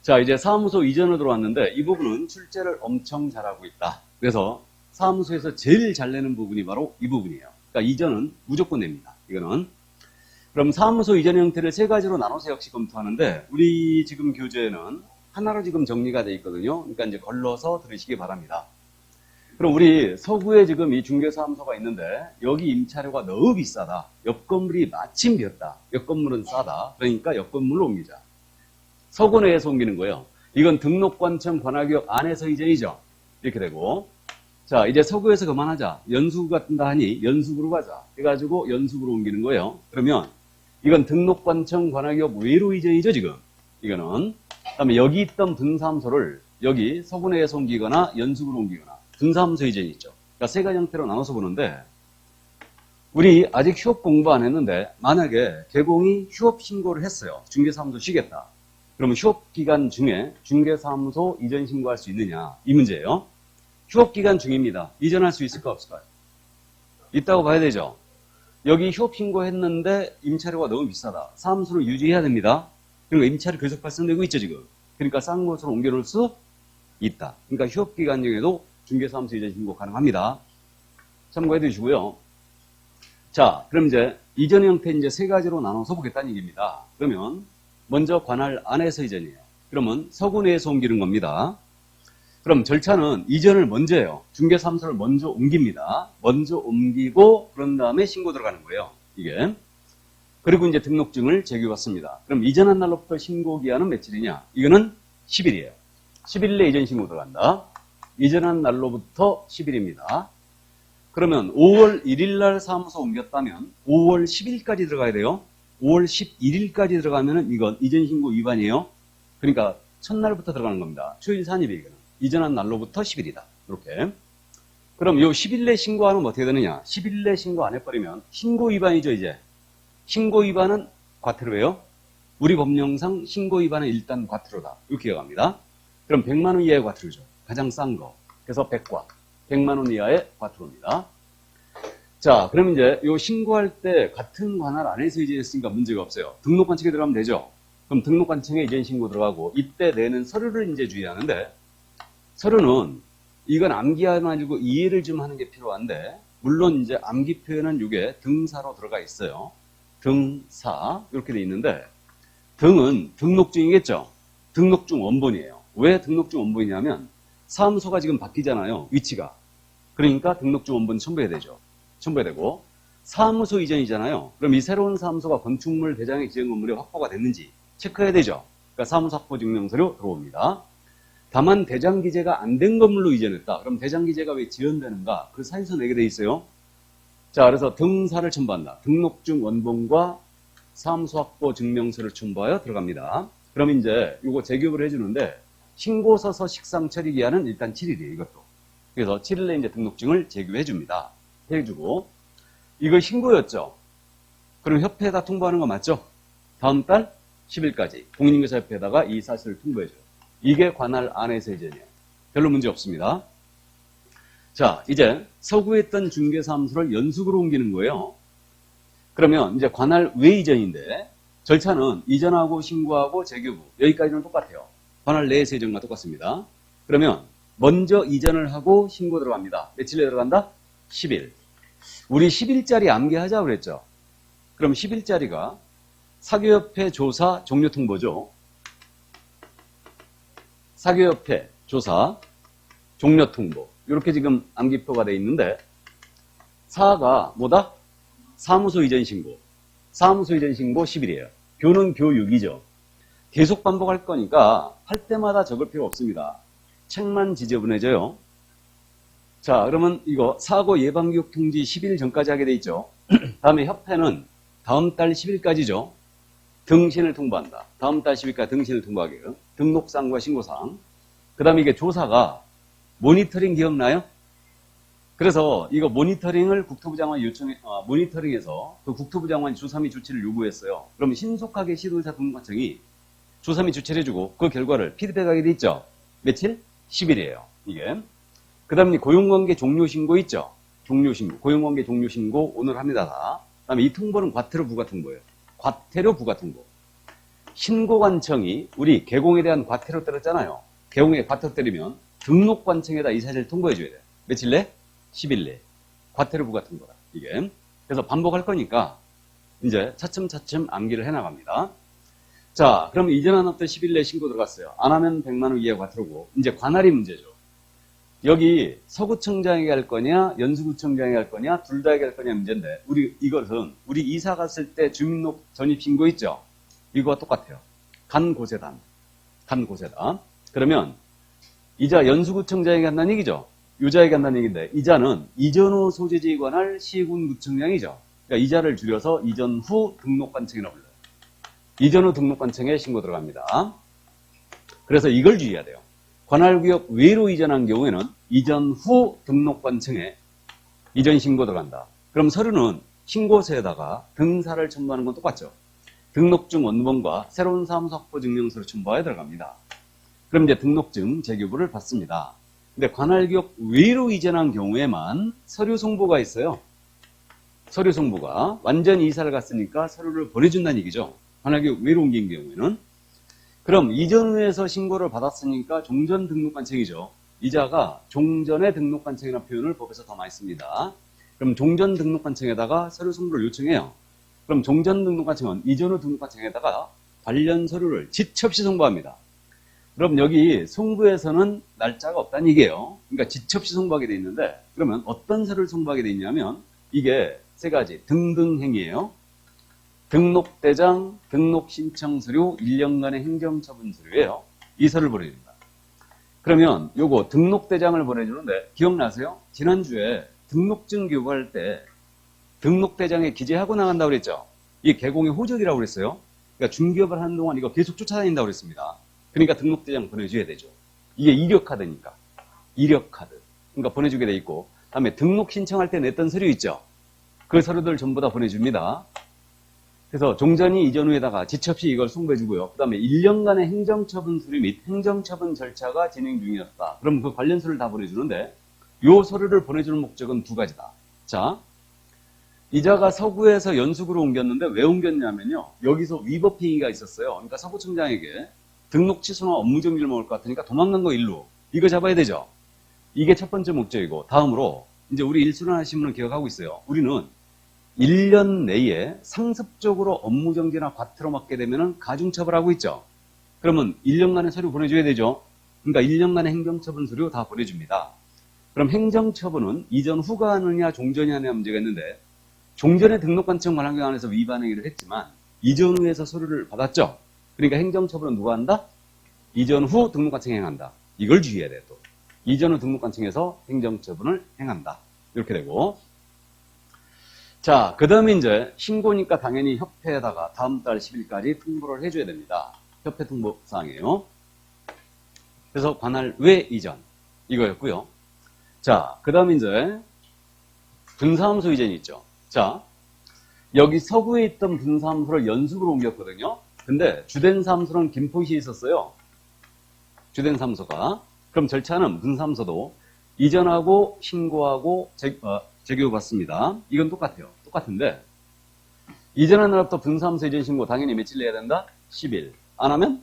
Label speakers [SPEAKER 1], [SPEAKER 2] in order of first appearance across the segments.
[SPEAKER 1] 자, 이제 사무소 이전으로 들어왔는데 이 부분은 출제를 엄청 잘하고 있다. 그래서 사무소에서 제일 잘 내는 부분이 바로 이 부분이에요. 그러니까 이전은 무조건 냅니다. 이거는. 그럼 사무소 이전 형태를 세 가지로 나눠서 역시 검토하는데 우리 지금 교재에는 하나로 지금 정리가 되어 있거든요. 그러니까 이제 걸러서 들으시기 바랍니다. 그럼 우리 서구에 지금 이 중개사무소가 있는데 여기 임차료가 너무 비싸다. 옆 건물이 마침 비었다. 옆 건물은 싸다. 그러니까 옆 건물로 옮기자. 서구 내에서 옮기는 거예요. 이건 등록관청 관할구역 안에서 이전이죠. 이렇게 되고 자 이제 서구에서 그만하자. 연수구 같다 하니 연수구로 가자. 해가지고 연수구로 옮기는 거예요. 그러면 이건 등록관청 관할구역 외로 이전이죠 지금. 이거는 그다음에 여기 있던 분사무소를 여기 서구 내에서 옮기거나 연수구로 옮기거나 분사무소 이전이 있죠. 그러니까 세 가지 형태로 나눠서 보는데 우리 아직 휴업 공부 안 했는데 만약에 개공이 휴업 신고를 했어요. 중개사무소 쉬겠다. 그러면 휴업 기간 중에 중개사무소 이전 신고할 수 있느냐 이 문제예요. 휴업 기간 중입니다. 이전할 수 있을까 없을까요? 있다고 봐야 되죠. 여기 휴업 신고했는데 임차료가 너무 비싸다. 사무소를 유지해야 됩니다. 그러니까 임차료 계속 발생되고 있죠 지금. 그러니까 싼 곳으로 옮겨놓을 수 있다. 그러니까 휴업 기간 중에도 중개사무소 이전 신고 가능합니다. 참고해 두시고요. 자, 그럼 이제 이전 형태 이제 세 가지로 나눠서 보겠다는 얘기입니다. 그러면 먼저 관할 안에서 이전이에요. 그러면 서구 내에서 옮기는 겁니다. 그럼 절차는 이전을 먼저 해요. 중개사무소를 먼저 옮깁니다. 먼저 옮기고 그런 다음에 신고 들어가는 거예요. 이게. 그리고 이제 등록증을 제기받습니다. 그럼 이전한 날로부터 신고 기한은 며칠이냐? 이거는 10일이에요. 10일 내 이전 신고 들어간다. 이전한 날로부터 10일입니다. 그러면 5월 1일 날 사무소 옮겼다면 5월 10일까지 들어가야 돼요. 5월 11일까지 들어가면은 이건 이전 신고 위반이에요. 그러니까 첫날부터 들어가는 겁니다. 초일 산입이 이거는. 이전한 날로부터 10일이다. 이렇게. 그럼 요 10일 내 신고 안 하면 어떻게 되느냐? 10일 내 신고 안 해버리면 신고 위반이죠, 이제. 신고 위반은 과태료예요. 우리 법령상 신고 위반은 일단 과태료다. 이렇게 기억합니다. 그럼 100만 원 이하의 과태료죠. 가장 싼 거. 그래서 100과 100만 원 이하의 과태료입니다. 자, 그럼 이제 요 신고할 때 같은 관할 안에서 이전했으니까 문제가 없어요. 등록관청에 들어가면 되죠. 그럼 등록관청에 이전 신고 들어가고 이때 내는 서류를 이제 주의하는데 서류는 이건 암기하지 말고 이해를 좀 하는 게 필요한데 물론 이제 암기 표현은 이게 등사로 들어가 있어요. 등사 이렇게 돼 있는데 등은 등록증이겠죠. 등록증 원본이에요. 왜 등록증 원본이냐면 사무소가 지금 바뀌잖아요. 위치가. 그러니까 등록증 원본 첨부해야 되죠. 첨부해야 되고 사무소 이전이잖아요. 그럼 이 새로운 사무소가 건축물 대장의 지정 건물이 확보가 됐는지 체크해야 되죠. 그러니까 사무소 확보 증명서류 들어옵니다. 다만 대장 기재가 안 된 건물로 이전했다. 그럼 대장 기재가 왜 지연되는가? 그 사유서 내게 돼 있어요. 자, 그래서 등사를 첨부한다. 등록증 원본과 사무소 확보 증명서를 첨부하여 들어갑니다. 그럼 이제 이거 재교부를 해주는데 신고서 서식상 처리 기한은 일단 7일이에요. 이것도. 그래서 7일 내에 이제 등록증을 제교해 줍니다. 해주고 이거 신고였죠. 그럼 협회에다 통보하는 거 맞죠? 다음 달 10일까지 공인인증사협회에다가 이 사실을 통보해줘요. 이게 관할 안에서 이전이에요. 별로 문제 없습니다. 자, 이제 서구에 있던 중개사무소를 연수구로 옮기는 거예요. 그러면 이제 관할 외 이전인데 절차는 이전하고 신고하고 재교부 여기까지는 똑같아요. 관할 내에서 이전과 똑같습니다. 그러면 먼저 이전을 하고 신고 들어갑니다. 며칠에 들어간다? 10일. 우리 10일짜리 암기하자 그랬죠. 그럼 10일짜리가 사교협회 조사 종료 통보죠. 사교협회 조사 종료 통보. 이렇게 지금 암기표가 되어 있는데 사가 뭐다? 사무소 이전 신고. 사무소 이전 신고 10일이에요. 교는 교 6이죠. 계속 반복할 거니까 할 때마다 적을 필요 없습니다. 책만 지저분해져요. 자, 그러면 이거 사고 예방교육 통지 10일 전까지 하게 돼 있죠. 다음에 협회는 다음 달 10일까지죠. 등신을 통보한다. 다음 달 10일까지 등신을 통보하게요. 등록사항과 신고사항. 그 다음에 이게 조사가 모니터링 기억나요? 그래서 이거 모니터링을 국토부 장관이 모니터링해서 그 국토부 장관이 주3위 조치를 요구했어요. 그럼 신속하게 시도의사 등록관청이 주3위 조치를 해주고 그 결과를 피드백하게 돼 있죠. 며칠? 10일이에요. 이게. 그 다음에 고용관계 종료신고 있죠. 종료신고. 고용관계 종료신고 오늘 합니다. 다. 그 다음에 이 통보는 과태료 부과 통보예요. 과태료 부과 통보. 신고관청이 우리 개공에 대한 과태료 때렸잖아요. 개공에 과태료 때리면 등록관청에다 이 사실을 통보해줘야 돼요. 며칠 내? 10일 내. 과태료 부과한 거다. 이게. 그래서 반복할 거니까 이제 차츰차츰 암기를 해나갑니다. 자, 그럼 이전 안 없던 10일 내 신고 들어갔어요. 안 하면 100만 원 이하 과태료고 이제 관할이 문제죠. 여기 서구청장에게 할 거냐 연수구청장에게 할 거냐 둘 다에게 할 거냐 문제인데 이것은 우리 이사 갔을 때 주민등록 전입 신고 있죠. 이거와 똑같아요. 간 고세단. 그러면 이자 연수구청장에게 한다는 얘기죠. 유자에게 한다는 얘기인데 이자는 이전 후 소재지에 관할 시군구청장이죠. 그러니까 이자를 줄여서 이전 후 등록관청이라고 불러요. 이전 후 등록관청에 신고 들어갑니다. 그래서 이걸 주의해야 돼요. 관할구역 외로 이전한 경우에는 이전 후 등록관청에 이전 신고 들어간다. 그럼 서류는 신고서에다가 등사를 첨부하는 건 똑같죠. 등록증 원본과 새로운 사무소 확보 증명서를 첨부하여 들어갑니다. 그럼 이제 등록증 재교부를 받습니다. 근데 관할구역 외로 이전한 경우에만 서류 송부가 있어요. 서류 송부가 완전히 이사를 갔으니까 서류를 보내준다는 얘기죠. 관할구역 외로 옮긴 경우에는. 그럼 이전 후에서 신고를 받았으니까 종전 등록관청이죠. 이자가 종전의 등록관청이라는 표현을 법에서 더 많이 씁니다. 그럼 종전 등록관청에다가 서류 송부를 요청해요. 그럼 종전 등록관청은 이전 후 등록관청에다가 관련 서류를 지체 없이 송부합니다. 그럼 여기 송부에서는 날짜가 없다는 얘기예요. 그러니까 지체 없이 송부하게 돼 있는데 그러면 어떤 서류를 송부하게 돼 있냐면 이게 세 가지 등등행위예요. 등록대장, 등록신청서류, 1년간의 행정처분서류예요. 이 서류를 보내줍니다. 그러면 요거 등록대장을 보내주는데 기억나세요? 지난주에 등록증 교부할 때 등록대장에 기재하고 나간다고 그랬죠? 이게 개공의 호적이라고 그랬어요. 그러니까 중개업을 하는 동안 이거 계속 쫓아다닌다고 그랬습니다. 그러니까 등록대장 보내줘야 되죠. 이게 이력카드니까. 이력카드. 그러니까 보내주게 돼 있고 다음에 등록 신청할 때 냈던 서류 있죠? 그 서류들 전부 다 보내줍니다. 그래서 종전이 이전 후에다가 지체 없이 이걸 송부해주고요. 그 다음에 1년간의 행정처분 서류 및 행정처분 절차가 진행 중이었다. 그럼 그 관련 서류를 다 보내주는데 이 서류를 보내주는 목적은 두 가지다. 자, 이자가 서구에서 연수구로 옮겼는데 왜 옮겼냐면요. 여기서 위법 행위가 있었어요. 그러니까 서구청장에게 등록 취소나 업무 정지를 먹을 것 같으니까 도망간 거 일로. 이거 잡아야 되죠. 이게 첫 번째 목적이고 다음으로 이제 우리 일순환 하신 분은 기억하고 있어요. 우리는 1년 내에 상습적으로 업무 정지나 과태료 맞게 되면 가중처벌하고 있죠. 그러면 1년간의 서류 보내줘야 되죠. 그러니까 1년간의 행정처분 서류 다 보내줍니다. 그럼 행정처분은 이전 후가 하느냐 종전이 하느냐 문제가 있는데 종전의 등록관청 관할구역 안에서 위반 행위를 했지만 이전 후에서 서류를 받았죠. 그러니까 행정처분은 누가 한다? 이전 후 등록관청이 행한다. 이걸 주의해야 돼 또. 이전 후 등록관청에서 행정처분을 행한다. 이렇게 되고 자, 그 다음에 이제 신고니까 당연히 협회에다가 다음 달 10일까지 통보를 해줘야 됩니다. 협회 통보 사항이에요. 그래서 관할 외 이전 이거였고요. 자, 그 다음에 이제 분사무소 이전이 있죠. 자, 여기 서구에 있던 분사무소를 연수구로 옮겼거든요. 근데 주된 사무소는 김포시에 있었어요. 주된 사무소가. 그럼 절차는 분사무소도 이전하고 신고하고 재교부 받습니다. 이건 똑같아요. 똑같은데 이전한 날부터 분사무소 이전 신고 당연히 며칠 내야 된다? 10일. 안 하면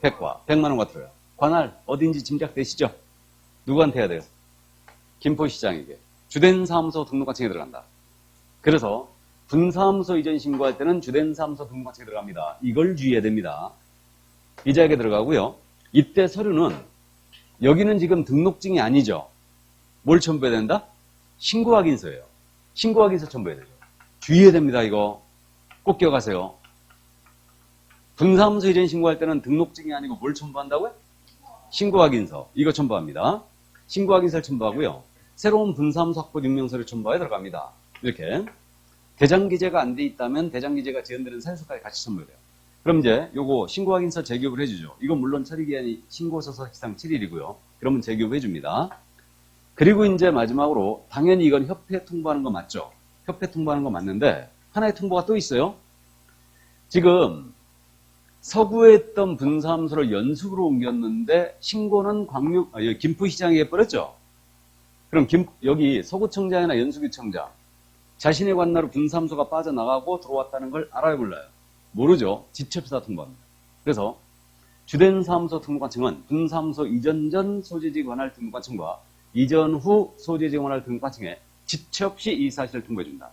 [SPEAKER 1] 100만 원 과태료요. 관할 어딘지 짐작되시죠? 누구한테 해야 돼요? 김포시장에게. 주된 사무소 등록관청에 들어간다. 그래서 분사무소 이전 신고할 때는 주된 사무소 등록관청에 들어갑니다. 이걸 주의해야 됩니다. 이자에게 들어가고요. 이때 서류는 여기는 지금 등록증이 아니죠. 뭘 첨부해야 된다? 신고확인서예요. 신고확인서 첨부해야 되죠. 주의해야 됩니다. 이거 꼭 기억하세요. 분사무소 이전 신고할 때는 등록증이 아니고 뭘 첨부한다고요? 신고확인서. 이거 첨부합니다. 신고확인서를 첨부하고요. 새로운 분사무소 확보 증명서를 첨부하여 들어갑니다. 이렇게 대장 기재가 안 돼 있다면 대장 기재가 지연되는 사유서까지 같이 첨부해야 돼요. 그럼 이제 요거 신고확인서 재교부를 해주죠. 이건 물론 처리기한이 신고서서 기상 7일이고요. 그러면 재교부 해줍니다. 그리고 이제 마지막으로 당연히 이건 협회 통보하는 거 맞죠? 협회 통보하는 거 맞는데 하나의 통보가 또 있어요. 지금 서구에 있던 분사무소를 연수구로 옮겼는데 신고는 김포시장에 해버렸죠? 그럼 여기 서구청장이나 연수구청장 자신의 관나로 분사무소가 빠져나가고 들어왔다는 걸 알아요 몰라요? 모르죠. 지첩시다 통보합니다. 그래서 주된 사무소 등록관청은 분사무소 이전 전 소재지 관할 등록관청과 이전 후 소재지 관할 등록관청에 지첩시 이 사실을 통보해준다.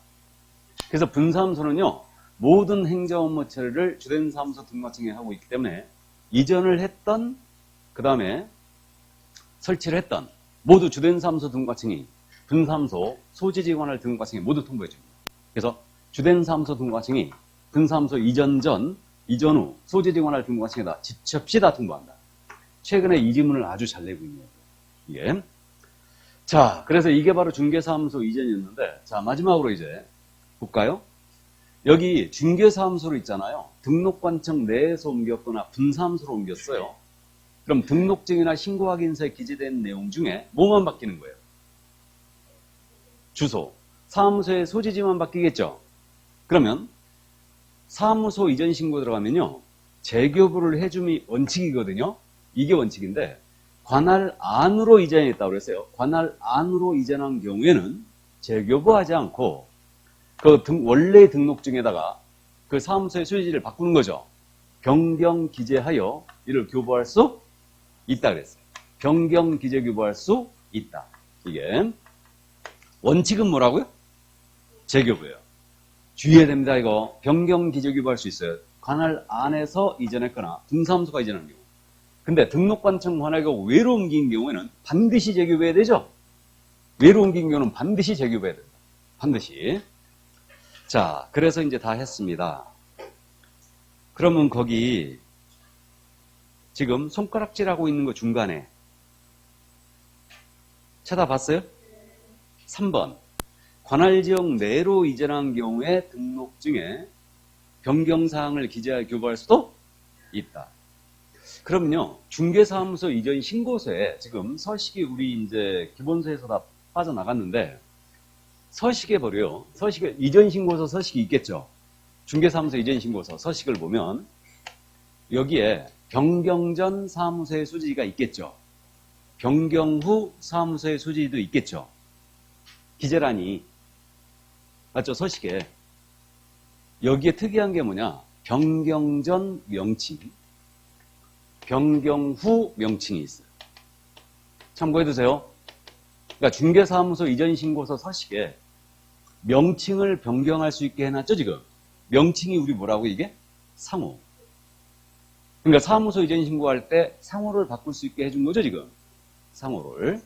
[SPEAKER 1] 그래서 분사무소는요, 모든 행정 업무 처리를 주된 사무소 등록관청에 하고 있기 때문에 이전을 했던, 그 다음에 설치를 했던 모두 주된 사무소 등록관청이 분사무소 소재지 관할 등록관청에 모두 통보해줍니다. 그래서 주된 사무소 등록관청이 분사무소 이전 전, 이전 후 소재지 관할 등록관청에다 지첩시 다 통보한다. 최근에 이 지문을 아주 잘 내고 있네요. 이게. 자, 그래서 이게 바로 중개사무소 이전이었는데, 자, 마지막으로 이제 볼까요? 여기 중개사무소로 있잖아요. 등록관청 내에서 옮겼거나 분사무소로 옮겼어요. 그럼 등록증이나 신고확인서에 기재된 내용 중에 뭐만 바뀌는 거예요? 주소. 사무소의 소재지만 바뀌겠죠? 그러면 사무소 이전 신고 들어가면요, 재교부를 해줌이 원칙이거든요. 이게 원칙인데 관할 안으로 이전했다고 그랬어요. 관할 안으로 이전한 경우에는 재교부하지 않고 그 원래 등록증에다가 그 사무소의 소유지를 바꾸는 거죠. 변경 기재하여 이를 교부할 수 있다 그랬어요. 변경 기재 교부할 수 있다. 이게 원칙은 뭐라고요? 재교부예요. 주의해야 됩니다. 이거 변경 기재 교부할 수 있어요. 관할 안에서 이전했거나 분사무소가 이전한 경우. 근데 등록관청 관할 경우 외로 옮긴 경우에는 반드시 재교부해야 되죠. 외로 옮긴 경우는 반드시 재교부해야 된다. 반드시. 자, 그래서 이제 다 했습니다. 그러면 거기 지금 손가락질하고 있는 거 중간에 찾아봤어요? 3번. 관할지역 내로 이전한 경우에 등록증에 변경사항을 기재하여 교부할 수도 있다. 그럼요, 중개사무소 이전 신고서에 지금 서식이 우리 이제 기본서에서 다 빠져나갔는데, 서식에 버려요. 서식에 이전 신고서 서식이 있겠죠. 중개사무소 이전 신고서 서식을 보면 여기에 변경 전 사무소의 소지가 있겠죠. 변경 후 사무소의 소지도 있겠죠. 기재란이 맞죠? 서식에. 여기에 특이한 게 뭐냐? 변경 전 명칭, 변경 후 명칭이 있어요. 참고해두세요. 그러니까 중개사무소 이전 신고서 서식에 명칭을 변경할 수 있게 해놨죠, 지금. 명칭이 우리 뭐라고 이게? 상호. 그러니까 사무소 이전 신고할 때 상호를 바꿀 수 있게 해준 거죠, 지금. 상호를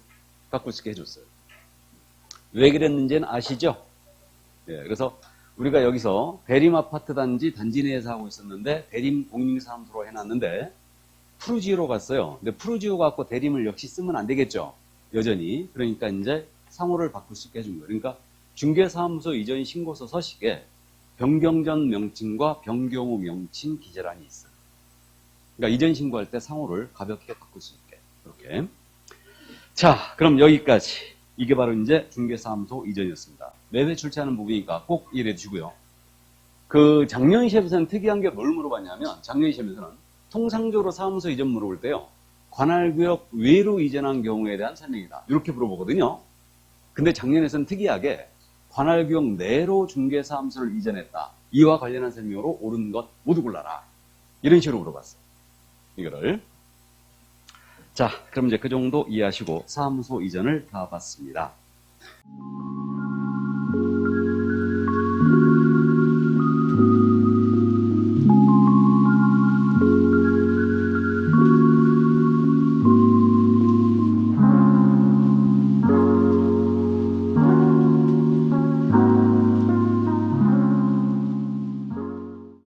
[SPEAKER 1] 바꿀 수 있게 해줬어요. 왜 그랬는지는 아시죠? 예, 그래서 우리가 여기서 대림 아파트 단지 내에서 하고 있었는데 대림 공인사무소로 해놨는데 푸르지오로 갔어요. 근데 푸르지오 갖고 대림을 역시 쓰면 안 되겠죠. 여전히. 그러니까 이제 상호를 바꿀 수 있게 해준 거예요. 그러니까 중개사무소 이전 신고서 서식에 변경 전 명칭과 변경 후 명칭 기재란이 있어요. 그러니까 이전 신고할 때 상호를 가볍게 바꿀 수 있게. 이렇게. 자, 그럼 여기까지. 이게 바로 이제 중개사무소 이전이었습니다. 매회 출제하는 부분이니까 꼭 이해해 주시고요. 그 작년 시험에서는 특이한 게 뭘 물어봤냐면, 작년 시험에서는 통상적으로 사무소 이전 물어볼 때요, 관할구역 외로 이전한 경우에 대한 설명이다. 이렇게 물어보거든요. 근데 작년에서는 특이하게 관할구역 내로 중개사무소를 이전했다. 이와 관련한 설명으로 옳은 것 모두 골라라. 이런 식으로 물어봤어요. 이거를. 자, 그럼 이제 그 정도 이해하시고 사무소 이전을 다 봤습니다.